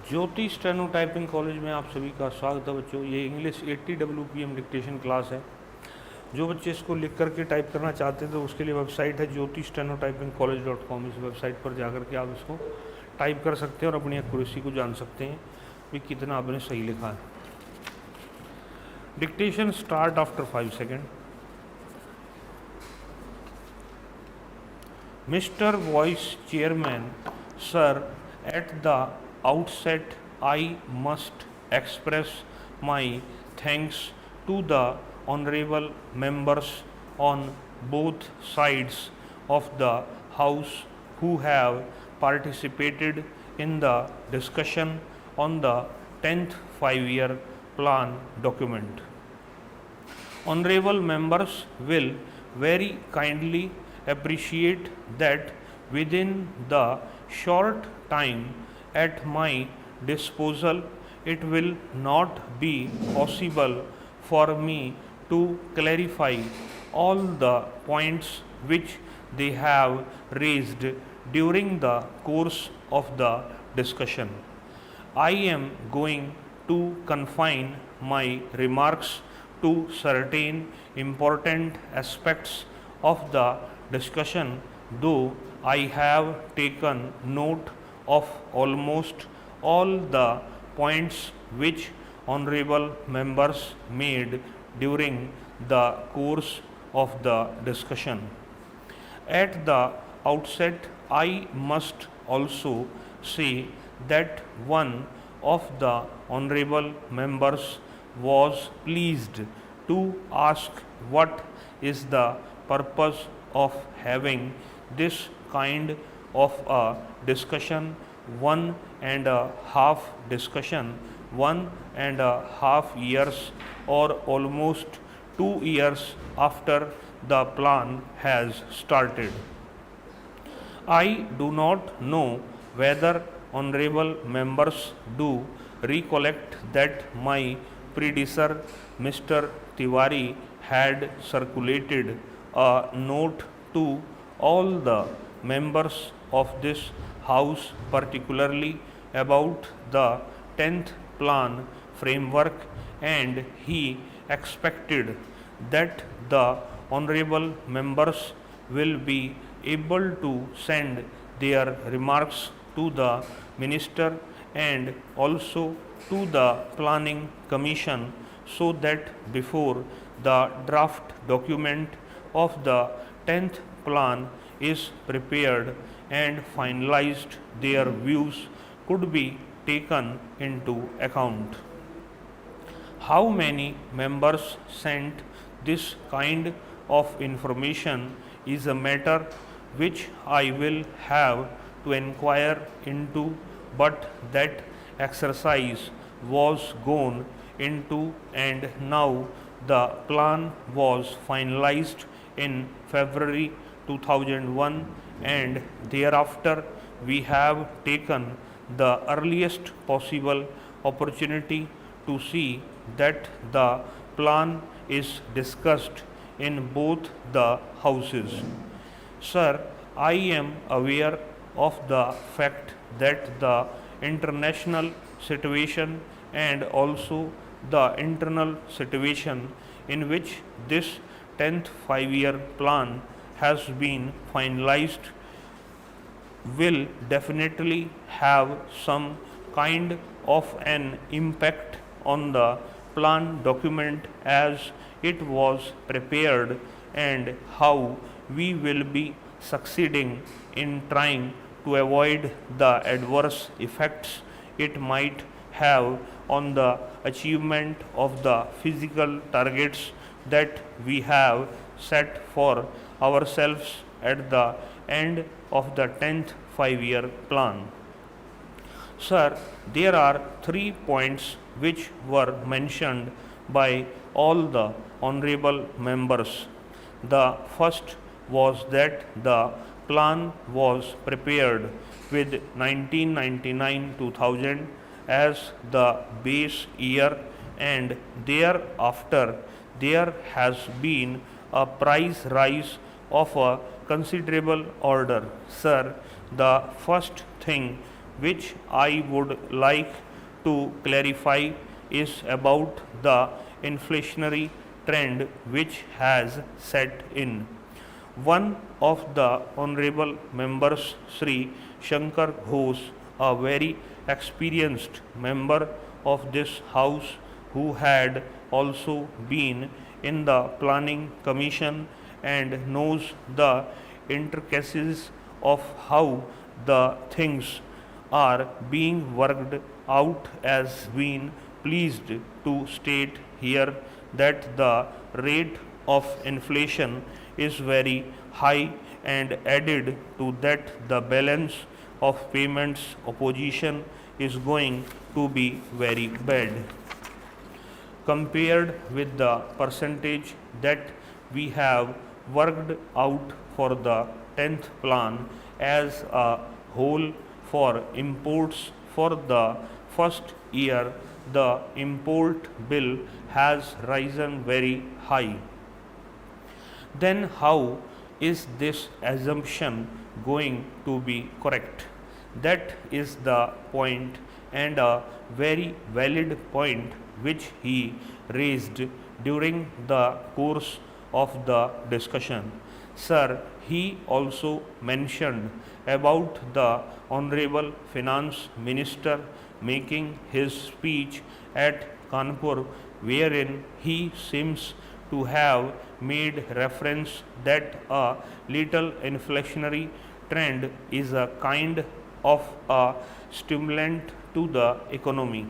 ज्योति steno typing college में आप सभी का स्वागत है बच्चों। ये इंग्लिश 80 WPM डिक्टेशन क्लास है। जो बच्चे इसको लिख करके टाइप करना चाहते हैं तो उसके लिए वेबसाइट है jyotisstenotypingcollege.com। इस वेबसाइट पर जाकर के आप इसको टाइप कर सकते हैं और अपनी एक्यूरेसी को जान सकते हैं कि कितना आपने सही लिखा है। Dictation start after 5 second. Mr. Vice Chairman, sir, at the outset I must express my thanks to the honorable members on both sides of the House who have participated in the discussion on the 10th 5-year plan document. Honorable members will very kindly appreciate that within the short time at my disposal, it will not be possible for me to clarify all the points which they have raised during the course of the discussion. I am going to confine my remarks to certain important aspects of the discussion, though I have taken note of almost all the points which honorable members made during the course of the discussion. At the outset, I must also say that one of the honorable members was pleased to ask what is the purpose of having this kind of a discussion, 1.5 discussion, 1.5 years or almost 2 years after the plan has started. I do not know whether honorable members do recollect that my predecessor Mr. Tiwari had circulated a note to all the members of this house, particularly about the 10th plan framework, and he expected that the honorable members will be able to send their remarks to the minister and also to the planning commission, so that before the draft document of the 10th plan is prepared and finalized, their views could be taken into account. How many members sent this kind of information is a matter which I will have to inquire into, but that exercise was gone into, and now the plan was finalized in February 2001, and thereafter we have taken the earliest possible opportunity to see that the plan is discussed in both the houses. Sir, I am aware of the fact that the international situation and also the internal situation in which this 10th 5-year plan has been finalized will definitely have some kind of an impact on the plan document as it was prepared, and how we will be succeeding in trying to avoid the adverse effects it might have on the achievement of the physical targets that we have set for ourselves at the end of the 10th 5-year plan. Sir, there are 3 points which were mentioned by all the honorable members. The first was that the plan was prepared with 1999-2000 as the base year, and thereafter there has been a price rise of a considerable order. Sir, the first thing which I would like to clarify is about the inflationary trend which has set in. One of the honorable members, Sri Shankar Ghosh, a very experienced member of this house who had also been in the planning commission and knows the intricacies of how the things are being worked out, has been pleased to state here that the rate of inflation is very high, and added to that the balance of payments opposition is going to be very bad compared with the percentage that we have worked out for the 10th plan as a whole for imports. For the first year, the import bill has risen very high. Then how is this assumption going to be correct? That is the point, and a very valid point which he raised during the course of the discussion. Sir, he also mentioned about the Honorable Finance Minister making his speech at Kanpur, wherein he seems to have made reference that a little inflationary trend is a kind of a stimulant to the economy.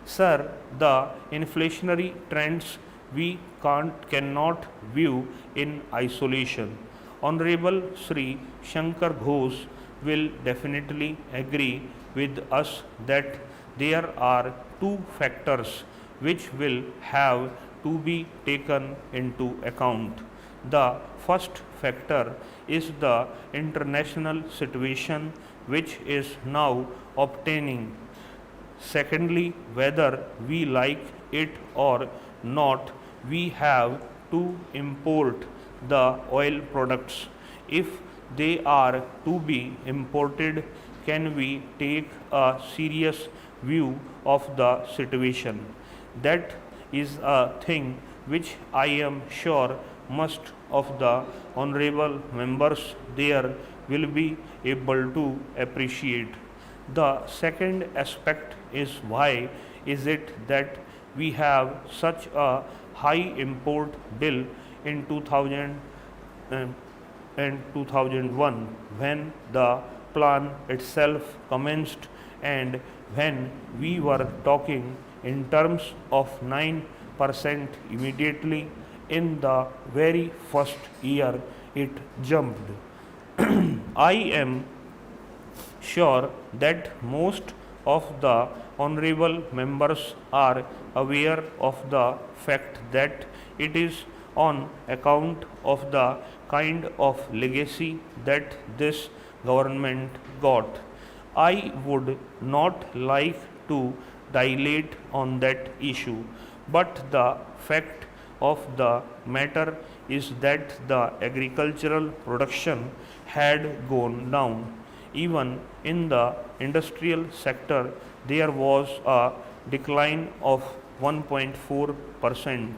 Sir, the inflationary trends we cannot view in isolation. Honorable Sri Shankar Ghosh will definitely agree with us that there are two factors which will have to be taken into account. The first factor is the international situation which is now obtaining. Secondly, whether we like it or not, we have to import the oil products. If they are to be imported, can we take a serious view of the situation? That is a thing which I am sure most of the honorable members there will be able to appreciate. The second aspect is why is it that we have such a high import bill in 2000 and 2001 when the plan itself commenced, and when we were talking in terms of 9% immediately in the very first year it jumped. I am sure that most of the honorable members are aware of the fact that it is on account of the kind of legacy that this government got. I would not like to dilate on that issue, but the fact of the matter is that the agricultural production had gone down. Even in the industrial sector, there was a decline of 1.4%.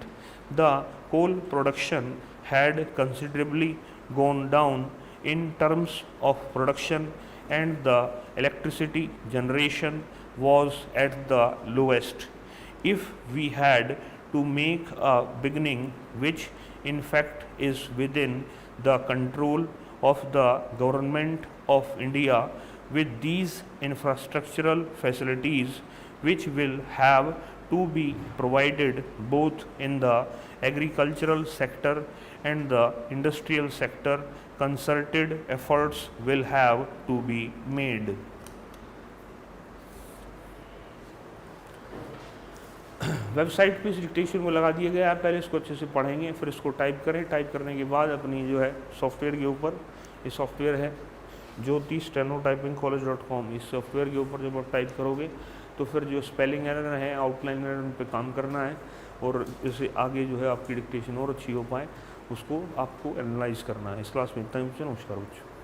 The coal production had considerably gone down in terms of production, and the electricity generation was at the lowest. If we had to make a beginning, which in fact is within the control of the government of India, with these infrastructural facilities which will have to be provided both in the agricultural sector and the industrial sector, concerted efforts will have to be made. Website पे इस dictation को लगा दिया गया है, पहले इसको अच्छे से पढ़ेंगे, फिर इसको टाइप करें। टाइप करने के बाद अपनी जो है सॉफ्टवेयर के ऊपर, ये सॉफ्टवेयर है ज्योति stenotypingcollege.com, इस सॉफ्टवेयर के ऊपर जब आप टाइप करोगे तो फिर जो स्पेलिंग एरर है, आउटलाइन एरर, उन पर काम करना है, और इससे आगे जो है आपकी डिक्टेशन और अच्छी हो पाए उसको आपको एनालाइज करना है। इस क्लास में इतना ही। नमस्कार बच्चों।